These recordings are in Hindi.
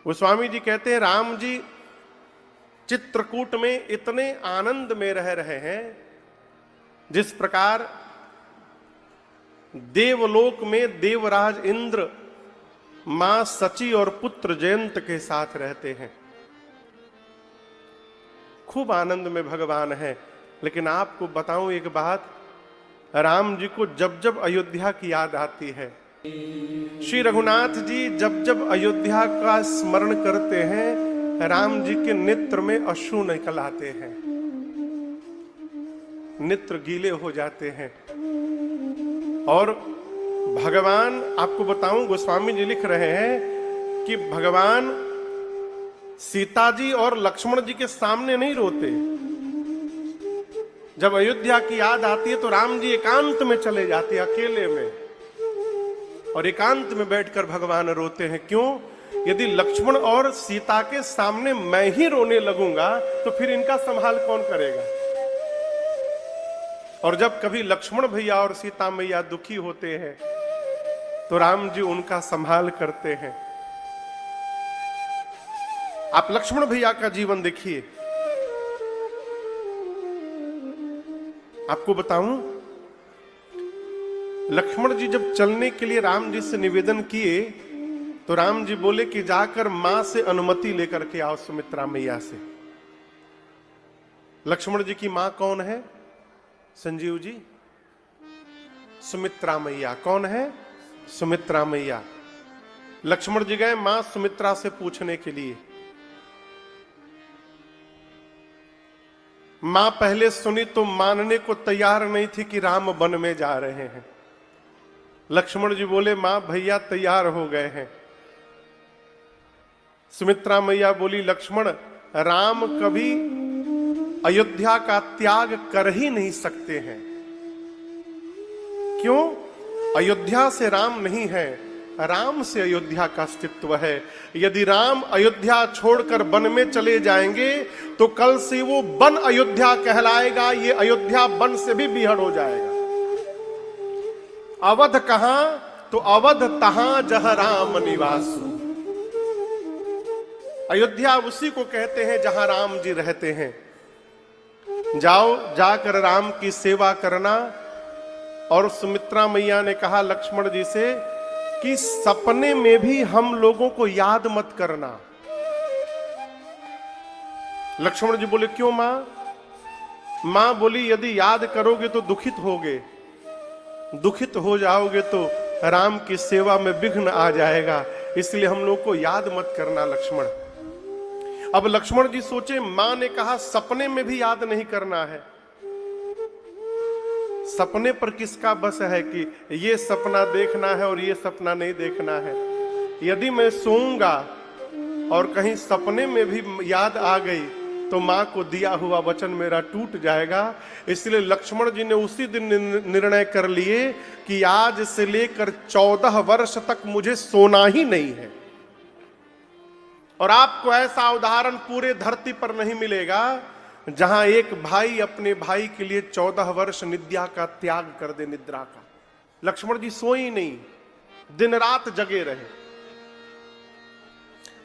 गोस्वामी जी कहते हैं राम जी चित्रकूट में इतने आनंद में रह रहे हैं जिस प्रकार देवलोक में देवराज इंद्र मां सची और पुत्र जयंत के साथ रहते हैं। खूब आनंद में भगवान है। लेकिन आपको बताऊं एक बात, राम जी को जब जब अयोध्या की याद आती है, श्री रघुनाथ जी जब जब अयोध्या का स्मरण करते हैं, राम जी के नेत्र में अश्रु निकल आते हैं, नेत्र गीले हो जाते हैं। और भगवान, आपको बताऊं, गोस्वामी जी लिख रहे हैं कि भगवान सीता जी और लक्ष्मण जी के सामने नहीं रोते। जब अयोध्या की याद आती है तो राम जी एकांत में चले जाते हैं, अकेले में, और एकांत में बैठकर भगवान रोते हैं। क्यों? यदि लक्ष्मण और सीता के सामने मैं ही रोने लगूंगा तो फिर इनका संभाल कौन करेगा? और जब कभी लक्ष्मण भैया और सीता मैया दुखी होते हैं तो राम जी उनका संभाल करते हैं। आप लक्ष्मण भैया का जीवन देखिए। आपको बताऊं, लक्ष्मण जी जब चलने के लिए राम जी से निवेदन किए तो राम जी बोले कि जाकर मां से अनुमति लेकर के आओ, सुमित्रा मैया से। लक्ष्मण जी की मां कौन है संजीव जी? सुमित्रा मैया। कौन है? सुमित्रा मैया। लक्ष्मण जी गए मां सुमित्रा से पूछने के लिए। मां पहले सुनी तो मानने को तैयार नहीं थी कि राम वन में जा रहे हैं। लक्ष्मण जी बोले मां भैया तैयार हो गए हैं। सुमित्रा मैया बोली लक्ष्मण, राम कभी अयोध्या का त्याग कर ही नहीं सकते हैं। क्यों? अयोध्या से राम नहीं है, राम से अयोध्या का अस्तित्व है। यदि राम अयोध्या छोड़कर वन में चले जाएंगे तो कल से वो वन अयोध्या कहलाएगा, ये अयोध्या वन से भी बिहड़ हो जाएगा। अवध कहां? तो अवध तहां जहां राम निवास। अयोध्या उसी को कहते हैं जहां राम जी रहते हैं। जाओ, जाकर राम की सेवा करना। और सुमित्रा मैया ने कहा लक्ष्मण जी से कि सपने में भी हम लोगों को याद मत करना। लक्ष्मण जी बोले क्यों मां? मां बोली यदि याद करोगे तो दुखित होगे, दुखित हो जाओगे तो राम की सेवा में विघ्न आ जाएगा, इसलिए हम लोग को याद मत करना लक्ष्मण। अब लक्ष्मण जी सोचे, मां ने कहा सपने में भी याद नहीं करना है। सपने पर किसका बस है कि ये सपना देखना है और ये सपना नहीं देखना है? यदि मैं सोऊंगा और कहीं सपने में भी याद आ गई तो मां को दिया हुआ वचन मेरा टूट जाएगा। इसलिए लक्ष्मण जी ने उसी दिन निर्णय कर लिए कि आज से लेकर 14 वर्ष तक मुझे सोना ही नहीं है। और आपको ऐसा उदाहरण पूरे धरती पर नहीं मिलेगा जहां एक भाई अपने भाई के लिए 14 वर्ष निद्रा का त्याग कर दे, निद्रा का। लक्ष्मण जी सोए नहीं, दिन रात जगे रहे।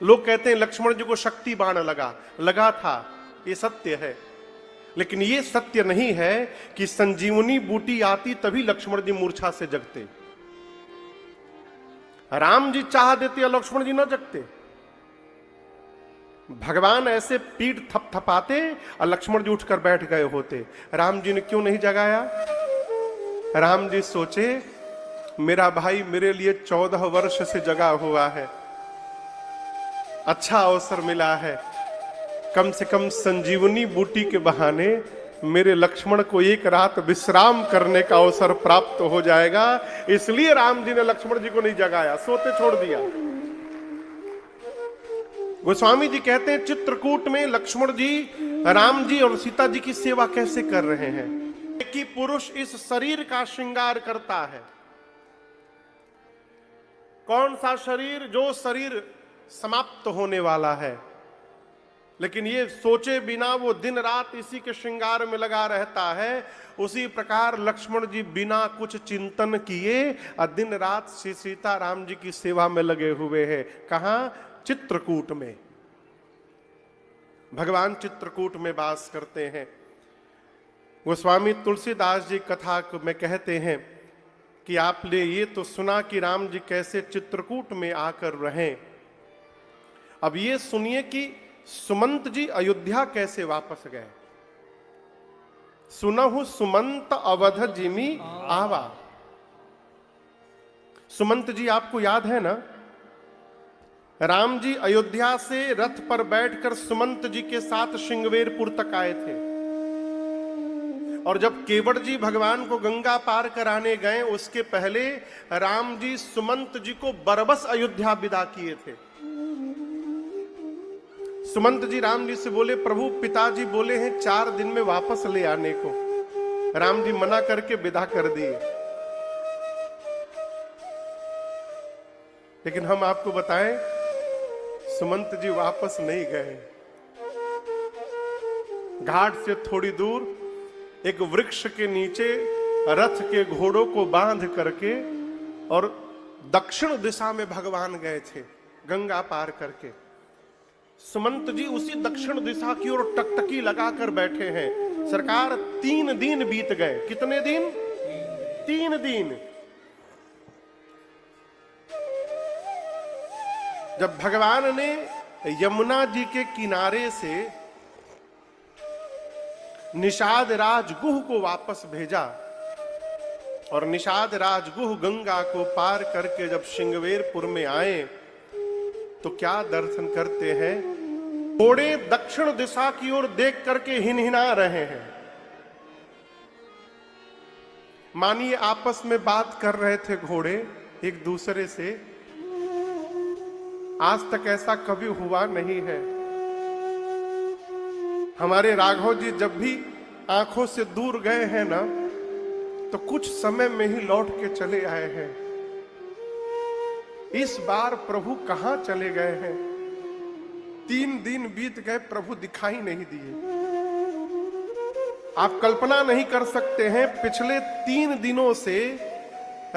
लोग कहते हैं लक्ष्मण जी को शक्ति बाण लगा था, ये सत्य है। लेकिन ये सत्य नहीं है कि संजीवनी बूटी आती तभी लक्ष्मण जी मूर्छा से जगते। राम जी चाह देते और लक्ष्मण जी न जगते। भगवान ऐसे पीठ थपथपाते और लक्ष्मण जी उठकर बैठ गए होते। राम जी ने क्यों नहीं जगाया? राम जी सोचे मेरा भाई मेरे लिए 14 वर्ष से जगा हुआ है, अच्छा अवसर मिला है, कम से कम संजीवनी बूटी के बहाने मेरे लक्ष्मण को एक रात विश्राम करने का अवसर प्राप्त हो जाएगा। इसलिए राम जी ने लक्ष्मण जी को नहीं जगाया, सोते छोड़ दिया। गोस्वामी जी कहते हैं चित्रकूट में लक्ष्मण जी राम जी और सीता जी की सेवा कैसे कर रहे हैं कि पुरुष इस शरीर का श्रृंगार करता है। कौन सा शरीर? जो शरीर समाप्त होने वाला है, लेकिन ये सोचे बिना वो दिन रात इसी के श्रृंगार में लगा रहता है। उसी प्रकार लक्ष्मण जी बिना कुछ चिंतन किए और दिन रात श्री सीता राम जी की सेवा में लगे हुए हैं। कहां? चित्रकूट में। भगवान चित्रकूट में वास करते हैं। गोस्वामी तुलसीदास जी कथा में कहते हैं कि आपने ये तो सुना कि राम जी कैसे चित्रकूट में आकर रहे, अब ये सुनिए कि सुमंत जी अयोध्या कैसे वापस गए। सुनहु सुमंत अवध जिमि आवा। सुमंत जी आपको याद है ना, राम जी अयोध्या से रथ पर बैठकर सुमंत जी के साथ श्रृंगवेरपुर तक आए थे, और जब केवट जी भगवान को गंगा पार कराने गए उसके पहले राम जी सुमंत जी को बरबस अयोध्या विदा किए थे। सुमंत जी राम जी से बोले, प्रभु पिताजी बोले हैं 4 दिन में वापस ले आने को। राम जी मना करके विदा कर दिए। लेकिन हम आपको बताएं, सुमंत जी वापस नहीं गए। घाट से थोड़ी दूर एक वृक्ष के नीचे रथ के घोड़ों को बांध करके और दक्षिण दिशा में भगवान गए थे गंगा पार करके। सुमंत जी उसी दक्षिण दिशा की ओर टकटकी लगाकर बैठे हैं। सरकार 3 दिन बीत गए। कितने दिन? 3 दिन। जब भगवान ने यमुना जी के किनारे से निषाद राजगुह को वापस भेजा और निषाद राजगुह गंगा को पार करके जब श्रृंगवेरपुर में आए तो क्या दर्शन करते हैं? घोड़े दक्षिण दिशा की ओर देख करके हिनहिना रहे हैं। मानिए आपस में बात कर रहे थे घोड़े एक दूसरे से। आज तक ऐसा कभी हुआ नहीं है। हमारे राघव जी जब भी आंखों से दूर गए हैं ना, तो कुछ समय में ही लौट के चले आए हैं। इस बार प्रभु कहां चले गए हैं? 3 दिन बीत गए, प्रभु दिखाई नहीं दिए। आप कल्पना नहीं कर सकते हैं, पिछले 3 दिनों से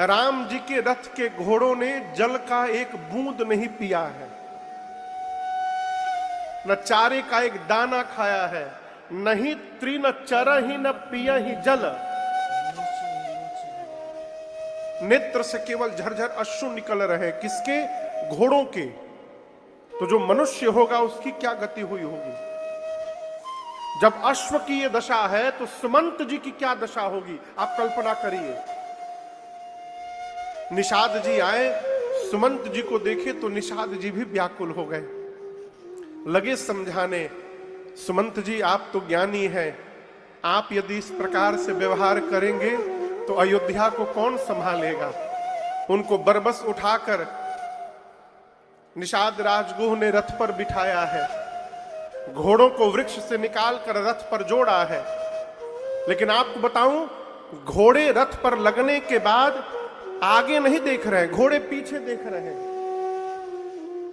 राम जी के रथ के घोड़ों ने जल का एक बूंद नहीं पिया है, न चारे का एक दाना खाया है, नहीं तृण चरहि न पियहि जल। नेत्र से केवल झरझर अश्रु निकल रहे। किसके? घोड़ों के। तो जो मनुष्य होगा उसकी क्या गति हुई होगी? जब अश्व की ये दशा है तो सुमंत जी की क्या दशा होगी? आप कल्पना करिए। निषाद जी आए, सुमंत जी को देखे तो निषाद जी भी व्याकुल हो गए, लगे समझाने, सुमंत जी आप तो ज्ञानी हैं, आप यदि इस प्रकार से व्यवहार करेंगे तो अयोध्या को कौन संभालेगा? उनको बरबस उठाकर निषाद राजगुह ने रथ पर बिठाया है, घोड़ों को वृक्ष से निकालकर रथ पर जोड़ा है। लेकिन आपको बताऊं, घोड़े रथ पर लगने के बाद आगे नहीं देख रहे, घोड़े पीछे देख रहे हैं।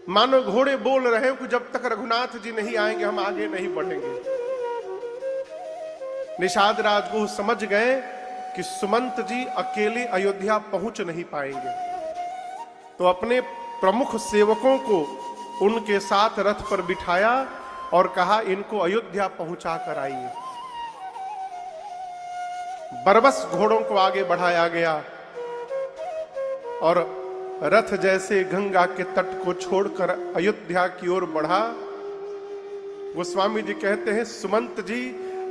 मानो घोड़े बोल रहे हैं कि जब तक रघुनाथ जी नहीं आएंगे हम आगे नहीं बढ़ेंगे। निषाद राजगुह समझ गए कि सुमंत जी अकेले अयोध्या पहुंच नहीं पाएंगे, तो अपने प्रमुख सेवकों को उनके साथ रथ पर बिठाया और कहा इनको अयोध्या पहुंचा कर आइए। बरबस घोड़ों को आगे बढ़ाया गया और रथ जैसे गंगा के तट को छोड़कर अयोध्या की ओर बढ़ा। गोस्वामी जी कहते हैं सुमंत जी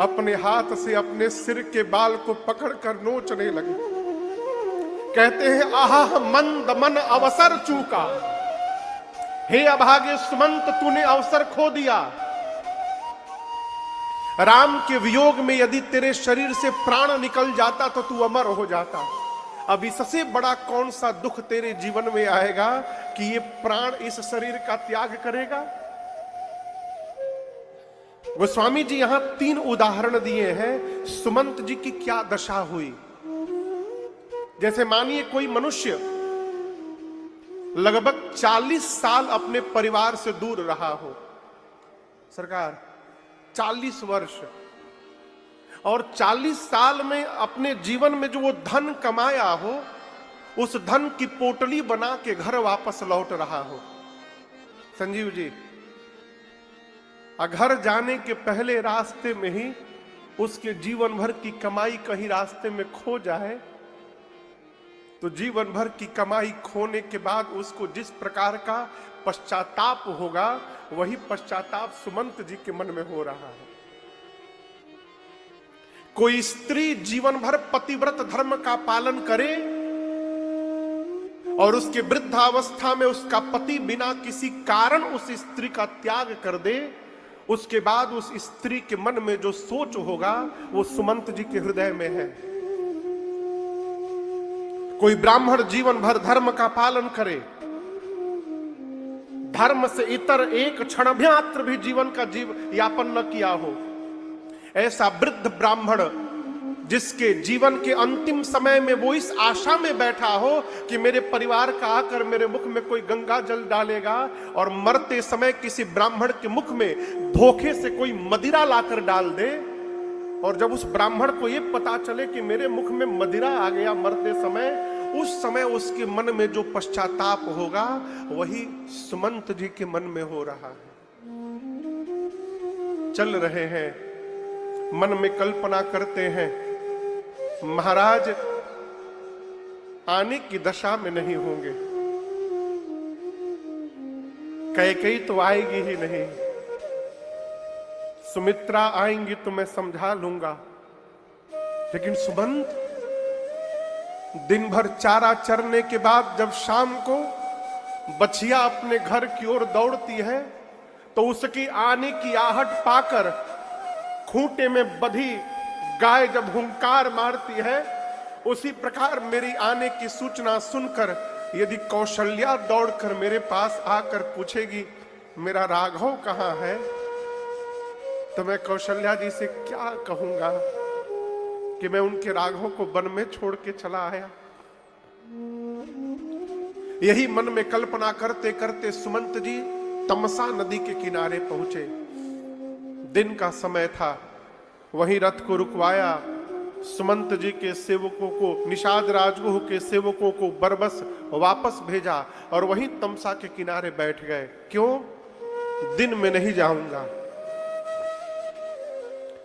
अपने हाथ से अपने सिर के बाल को पकड़कर नोचने लगे। कहते हैं आहा मंद मन अवसर चूका, हे अभागे सुमंत तूने अवसर खो दिया। राम के वियोग में यदि तेरे शरीर से प्राण निकल जाता तो तू अमर हो जाता। अब इससे बड़ा कौन सा दुख तेरे जीवन में आएगा कि ये प्राण इस शरीर का त्याग करेगा? गोस्वामी जी यहां 3 उदाहरण दिए हैं सुमंत जी की क्या दशा हुई। जैसे मानिए कोई मनुष्य लगभग 40 साल अपने परिवार से दूर रहा हो, सरकार 40 वर्ष, और 40 साल में अपने जीवन में जो वो धन कमाया हो उस धन की पोटली बना के घर वापस लौट रहा हो, संजीव जी, घर जाने के पहले रास्ते में ही उसके जीवन भर की कमाई कहीं रास्ते में खो जाए तो जीवन भर की कमाई खोने के बाद उसको जिस प्रकार का पश्चाताप होगा वही पश्चाताप सुमंत जी के मन में हो रहा है। कोई स्त्री जीवन भर पतिव्रत धर्म का पालन करे और उसके वृद्धावस्था में उसका पति बिना किसी कारण उस स्त्री का त्याग कर दे, उसके बाद उस स्त्री के मन में जो सोच होगा वो सुमंत जी के हृदय में है। कोई ब्राह्मण जीवन भर धर्म का पालन करे, धर्म से इतर एक क्षण मात्र भी जीवन का यापन न किया हो, ऐसा वृद्ध ब्राह्मण जिसके जीवन के अंतिम समय में वो इस आशा में बैठा हो कि मेरे परिवार का आकर मेरे मुख में कोई गंगा जल डालेगा, और मरते समय किसी ब्राह्मण के मुख में धोखे से कोई मदिरा लाकर डाल दे, और जब उस ब्राह्मण को ये पता चले कि मेरे मुख में मदिरा आ गया मरते समय, उस समय उसके मन में जो पश्चाताप होगा वही सुमंत जी के मन में हो रहा है। चल रहे हैं, मन में कल्पना करते हैं महाराज आने की दशा में नहीं होंगे, कैकेयी तो आएगी ही नहीं, सुमित्रा आएंगी तो मैं समझा लूंगा, लेकिन सुमंत दिन भर चारा चरने के बाद जब शाम को बछिया अपने घर की ओर दौड़ती है तो उसकी आने की आहट पाकर खूंटे में बधी गाय जब हुंकार मारती है, उसी प्रकार मेरी आने की सूचना सुनकर यदि कौशल्या दौड़कर मेरे पास आकर पूछेगी मेरा राघव कहां है, तो मैं कौशल्या जी से क्या कहूंगा कि मैं उनके राघव को वन में छोड़ के चला आया। यही मन में कल्पना करते करते सुमंत जी तमसा नदी के किनारे पहुंचे। दिन का समय था, वहीं रथ को रुकवाया, सुमंत जी के सेवकों को, निषाद राजगुह के सेवकों को बरबस वापस भेजा और वहीं तमसा के किनारे बैठ गए। क्यों? दिन में नहीं जाऊंगा,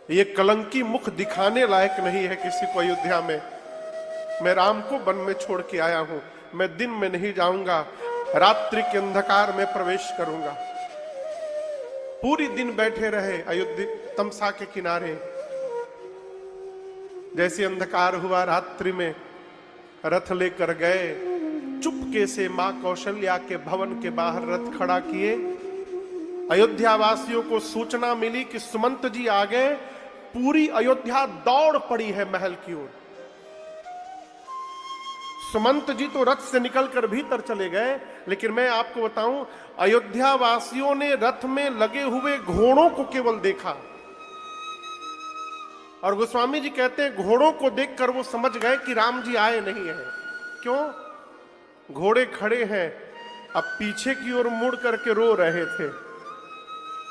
ये कलंकी मुख दिखाने लायक नहीं है किसी को अयोध्या में। मैं राम को वन में छोड़ के आया हूं, मैं दिन में नहीं जाऊंगा, रात्रि के अंधकार में प्रवेश करूंगा। पूरी दिन बैठे रहे अयोध्या तमसा के किनारे। जैसे अंधकार हुआ रात्रि में रथ लेकर गए, चुपके से मां कौशल्या के भवन के बाहर रथ खड़ा किए। अयोध्या वासियों को सूचना मिली कि सुमंत जी आ गए। पूरी अयोध्या दौड़ पड़ी है महल की ओर। सुमंत जी तो रथ से निकलकर भीतर चले गए, लेकिन मैं आपको बताऊं अयोध्या वासियों ने रथ में लगे हुए घोड़ों को केवल देखा। और गोस्वामी जी कहते हैं घोड़ों को देखकर वो समझ गए कि राम जी आए नहीं हैं। क्यों? घोड़े खड़े हैं, अब पीछे की ओर मुड़ करके रो रहे थे,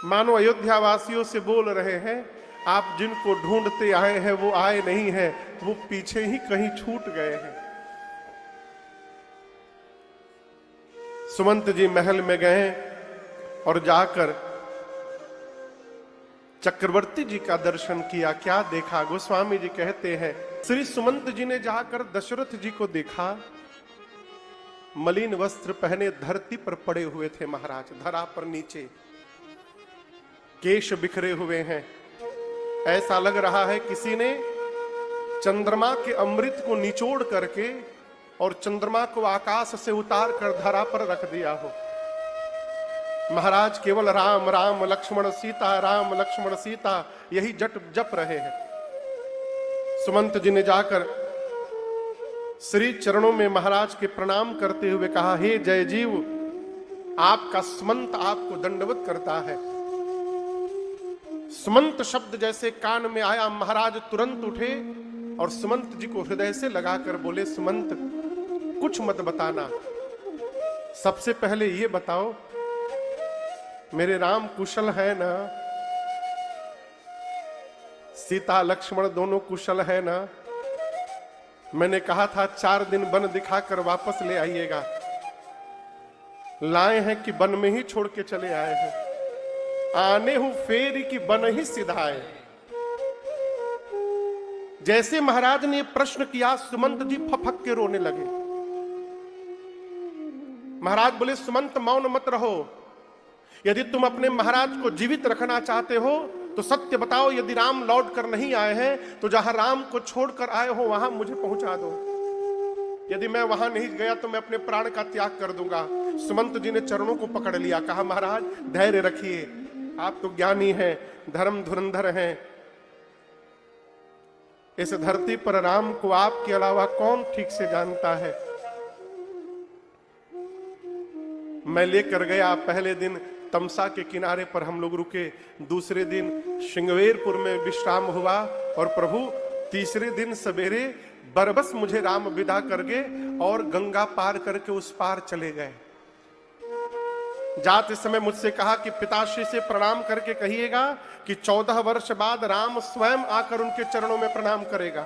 मानो अयोध्या वासियों से बोल रहे हैं आप जिनको ढूंढते आए हैं वो आए नहीं हैं, वो पीछे ही कहीं छूट गए हैं। सुमंत जी महल में गए और जाकर चक्रवर्ती जी का दर्शन किया। क्या देखा? गोस्वामी जी कहते हैं श्री सुमंत जी ने जाकर दशरथ जी को देखा, मलिन वस्त्र पहने धरती पर पड़े हुए थे महाराज, धरा पर नीचे, केश बिखरे हुए हैं। ऐसा लग रहा है किसी ने चंद्रमा के अमृत को निचोड़ करके और चंद्रमा को आकाश से उतार कर धरा पर रख दिया हो। महाराज केवल राम राम लक्ष्मण सीता, राम लक्ष्मण सीता यही जप रहे हैं। सुमंत जी ने जाकर श्री चरणों में महाराज के प्रणाम करते हुए कहा, हे जय जीव, आपका सुमंत आपको दंडवत करता है। सुमंत शब्द जैसे कान में आया, महाराज तुरंत उठे और सुमंत जी को हृदय से लगाकर बोले, सुमंत कुछ मत बताना, सबसे पहले ये बताओ मेरे राम कुशल है ना, सीता लक्ष्मण दोनों कुशल है ना? मैंने कहा था 4 दिन वन दिखाकर वापस ले आइएगा, लाए हैं कि बन में ही छोड़ के चले आए हैं, आने हूं फेरी की बन ही सिधाए। जैसे महाराज ने प्रश्न किया, सुमंत जी फफक के रोने लगे। महाराज बोले, सुमंत मौन मत रहो, यदि तुम अपने महाराज को जीवित रखना चाहते हो तो सत्य बताओ, यदि राम लौट कर नहीं आए हैं तो जहां राम को छोड़कर आए हो वहां मुझे पहुंचा दो। यदि मैं वहां नहीं गया तो मैं अपने प्राण का त्याग कर दूंगा। सुमंत जी ने चरणों को पकड़ लिया, कहा महाराज धैर्य रखिए, आप तो ज्ञानी हैं, धर्म धुरंधर हैं, इस धरती पर राम को आपके अलावा कौन ठीक से जानता है। मैं लेकर गया, पहले दिन तमसा के किनारे पर हम लोग रुके, दूसरे दिन श्रृंगवेरपुर में विश्राम हुआ, और प्रभु तीसरे दिन सवेरे बरबस मुझे राम विदा कर गए और गंगा पार करके उस पार चले गए। जाते समय मुझसे कहा कि पिताश्री से प्रणाम करके कहिएगा कि 14 वर्ष बाद राम स्वयं आकर उनके चरणों में प्रणाम करेगा।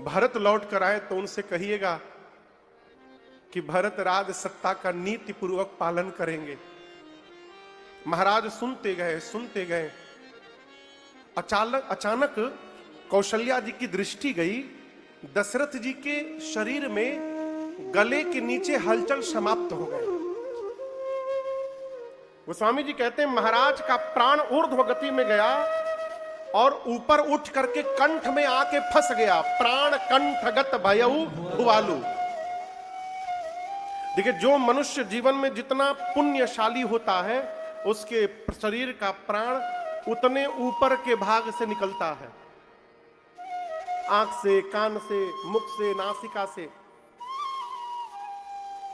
भरत लौट कर आए तो उनसे कहिएगा कि भरत राज सत्ता का नीति पूर्वक पालन करेंगे। महाराज सुनते गए। अचानक कौशल्या जी की दृष्टि गई, दशरथ जी के शरीर में गले के नीचे हलचल समाप्त हो गए। गोस्वामी जी कहते हैं महाराज का प्राण ऊर्ध्व गति में गया और ऊपर उठ करके कंठ में आके फंस गया। प्राण कंठगत भयउ भुवालु। देखिए, जो मनुष्य जीवन में जितना पुण्यशाली होता है उसके शरीर का प्राण उतने ऊपर के भाग से निकलता है, आंख से, कान से, मुख से, नासिका से।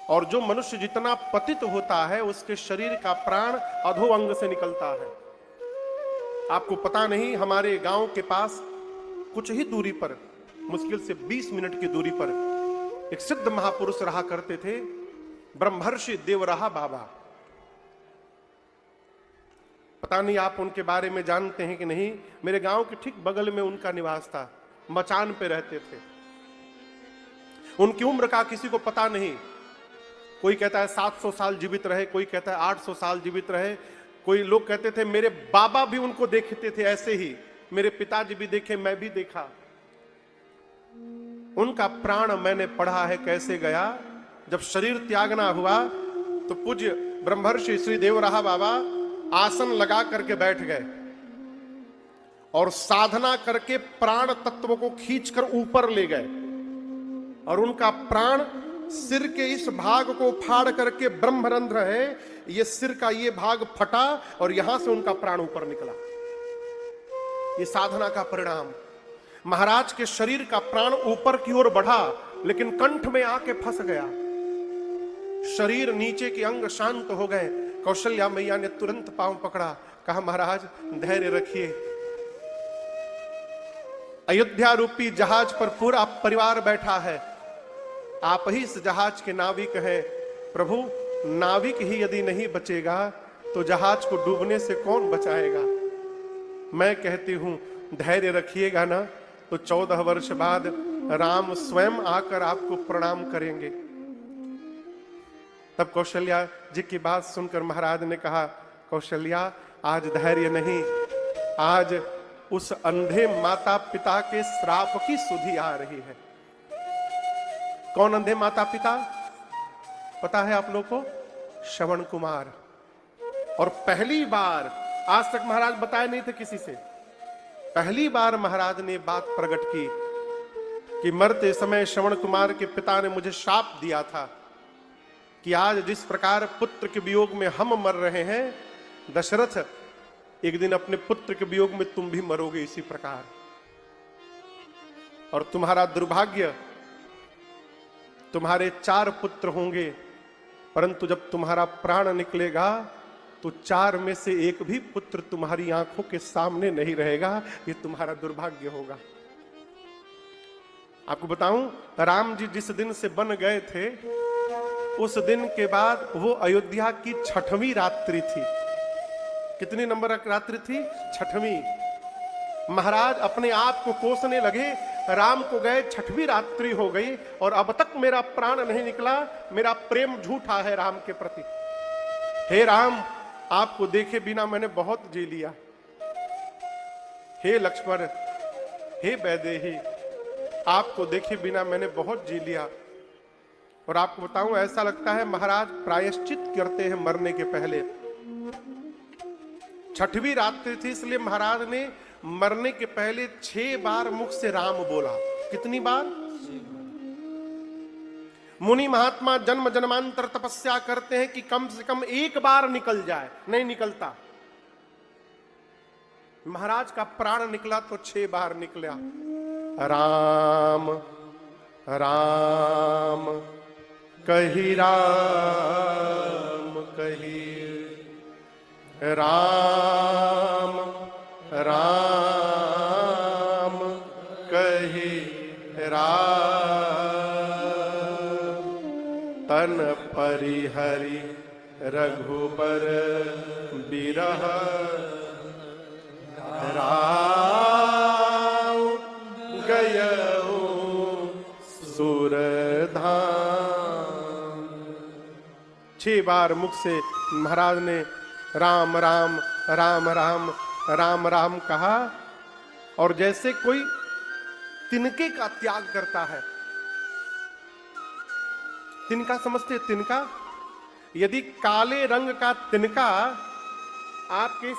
और जो मनुष्य जितना पतित होता है उसके शरीर का प्राण अधो अंग से निकलता है। आपको पता नहीं, हमारे गांव के पास कुछ ही दूरी पर, मुश्किल से 20 मिनट की दूरी पर एक सिद्ध महापुरुष रहा करते थे, ब्रह्मर्षि देवराहा बाबा। पता नहीं आप उनके बारे में जानते हैं कि नहीं। मेरे गांव के ठीक बगल में उनका निवास था, मचान पे रहते थे। उनकी उम्र का किसी को पता नहीं। कोई कहता है 700 साल जीवित रहे, कोई कहता है 800 साल जीवित रहे, कोई लोग कहते थे मेरे बाबा भी उनको देखते थे ऐसे ही, मेरे पिताजी भी देखे, मैं भी देखा। उनका प्राण मैंने पढ़ा है कैसे गया। जब शरीर त्यागना हुआ तो पूज्य ब्रह्मर्षि श्री देवराहा बाबा आसन लगा करके बैठ गए और साधना करके प्राण तत्व को खींचकर ऊपर ले गए, और उनका प्राण सिर के इस भाग को फाड़ करके ब्रह्मरंध्र है, ये सिर का ये भाग फटा और यहां से उनका प्राण ऊपर निकला। ये साधना का परिणाम। महाराज के शरीर का प्राण ऊपर की ओर बढ़ा लेकिन कंठ में आके फंस गया। शरीर नीचे के अंग शांत हो गए। कौशल्या मैया ने तुरंत पांव पकड़ा, कहा महाराज धैर्य रखिए। अयोध्या रूपी जहाज पर पूरा परिवार बैठा है, आप ही इस जहाज के नाविक हैं। प्रभु, नाविक ही यदि नहीं बचेगा तो जहाज को डूबने से कौन बचाएगा। मैं कहती हूं धैर्य रखिएगा ना, तो 14 वर्ष बाद राम स्वयं आकर आपको प्रणाम करेंगे। तब कौशल्या जी की बात सुनकर महाराज ने कहा, कौशल्या आज धैर्य नहीं, आज उस अंधे माता पिता के श्राप की सुधि आ रही है। कौन अंधे माता पिता पता है आप लोग को? श्रवण कुमार। और पहली बार, आज तक महाराज बताए नहीं थे किसी से, पहली बार महाराज ने बात प्रकट की कि मरते समय श्रवण कुमार के पिता ने मुझे शाप दिया था कि आज जिस प्रकार पुत्र के वियोग में हम मर रहे हैं, दशरथ एक दिन अपने पुत्र के वियोग में तुम भी मरोगे इसी प्रकार। और तुम्हारा दुर्भाग्य, तुम्हारे 4 पुत्र होंगे, परंतु जब तुम्हारा प्राण निकलेगा तो 4 में से एक भी पुत्र तुम्हारी आंखों के सामने नहीं रहेगा। ये तुम्हारा दुर्भाग्य होगा। आपको बताऊं, राम जी जिस दिन से बन गए थे उस दिन के बाद वो अयोध्या की 6वीं रात्रि थी। कितनी नंबर रात्रि थी? 6वीं। महाराज अपने आप को कोसने लगे, राम को गए 6वीं रात्रि हो गई और अब तक मेरा प्राण नहीं निकला, मेरा प्रेम झूठा है राम के प्रति। हे राम, आपको देखे बिना मैंने बहुत जी लिया। हे लक्ष्मण, हे वैदेही, आपको देखे बिना मैंने बहुत जी लिया। और आपको बताऊं, ऐसा लगता है महाराज प्रायश्चित करते हैं मरने के पहले। 6वीं रात्रि थी, इसलिए महाराज ने मरने के पहले 6 बार मुख से राम बोला। कितनी बार? मुनि महात्मा जन्म जन्मांतर तपस्या करते हैं कि कम से कम 1 बार निकल जाए, नहीं निकलता। महाराज का प्राण निकला तो 6 बार निकला। राम राम कही, राम कही, राम राम कही, राम तन परिहरि रघुबर बिरह, राम गयऊ सुरधाम। 6 बार मुख से महाराज ने राम राम राम राम राम राम कहा। और जैसे कोई तिनके का त्याग करता है, तिनका समझते? तिनका, यदि काले रंग का तिनका आपके इस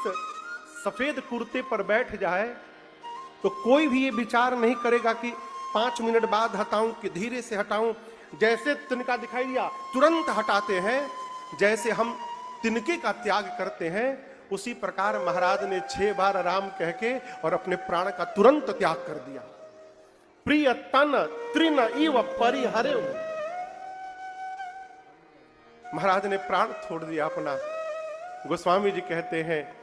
सफेद कुर्ते पर बैठ जाए तो कोई भी ये विचार नहीं करेगा कि 5 मिनट बाद हटाऊं कि धीरे से हटाऊं। जैसे तिनका दिखाई दिया तुरंत हटाते हैं। जैसे हम तिनके का त्याग करते हैं, उसी प्रकार महाराज ने 6 बार राम कह के और अपने प्राण का तुरंत त्याग कर दिया। प्रिय तन तृण इव परिहरे, महाराज ने प्राण छोड़ दिया अपना। गोस्वामी जी कहते हैं,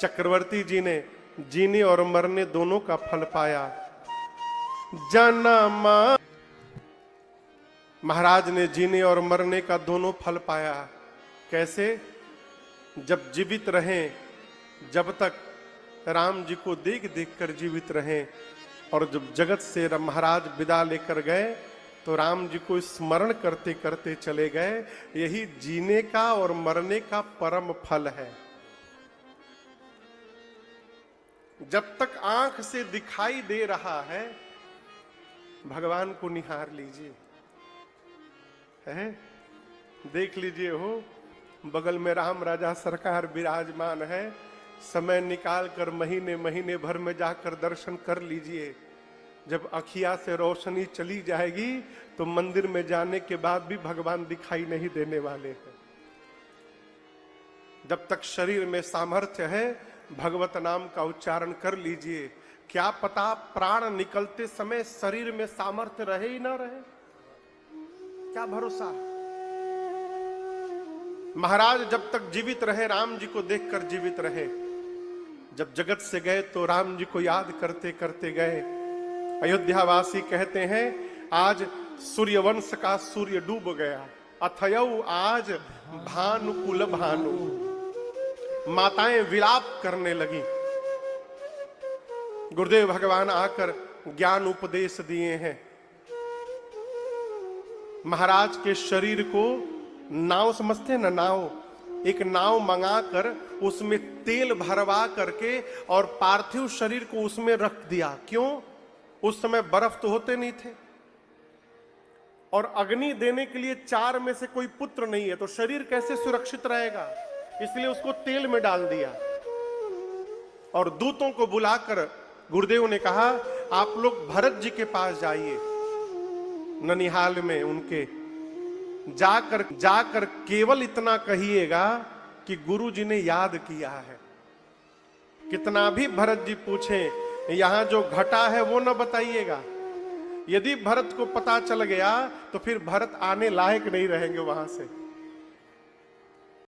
चक्रवर्ती जी ने जीने और मरने दोनों का फल पाया। जन्म, महाराज ने जीने और मरने का दोनों फल पाया। कैसे? जब जीवित रहें, जब तक राम जी को देख देख कर जीवित रहें, और जब जगत से महाराज विदा लेकर गए तो राम जी को स्मरण करते करते चले गए। यही जीने का और मरने का परम फल है। जब तक आंख से दिखाई दे रहा है, भगवान को निहार लीजिए, है? देख लीजिए, हो बगल में राम राजा सरकार विराजमान है। समय निकाल कर महीने महीने भर में जाकर दर्शन कर लीजिए। जब अखिया से रोशनी चली जाएगी तो मंदिर में जाने के बाद भी भगवान दिखाई नहीं देने वाले हैं। जब तक शरीर में सामर्थ्य है, भगवत नाम का उच्चारण कर लीजिए। क्या पता प्राण निकलते समय शरीर में सामर्थ्य रहे ही ना रहे, क्या भरोसा। महाराज जब तक जीवित रहे, राम जी को देखकर जीवित रहे। जब जगत से गए तो राम जी को याद करते करते गए। अयोध्यावासी कहते हैं, आज सूर्यवंश का सूर्य डूब गया। अथयौ आज भानुकुल भानु, माताएं विलाप करने लगी। गुरुदेव भगवान आकर ज्ञान उपदेश दिए हैं। महाराज के शरीर को नाव समझते हैं ना, नाव, एक नाव मंगाकर उसमें तेल भरवा करके और पार्थिव शरीर को उसमें रख दिया। क्यों? उस समय बर्फ तो होते नहीं थे और अग्नि देने के लिए 4 में से कोई पुत्र नहीं है, तो शरीर कैसे सुरक्षित रहेगा, इसलिए उसको तेल में डाल दिया। और दूतों को बुलाकर गुरुदेव ने कहा, आप लोग भरत जी के पास जाइए, ननिहाल में उनके जाकर केवल इतना कहिएगा कि गुरु जी ने याद किया है। कितना भी भरत जी पूछें, यहां जो घटा है वो न बताइएगा। यदि भरत को पता चल गया तो फिर भरत आने लायक नहीं रहेंगे वहां से।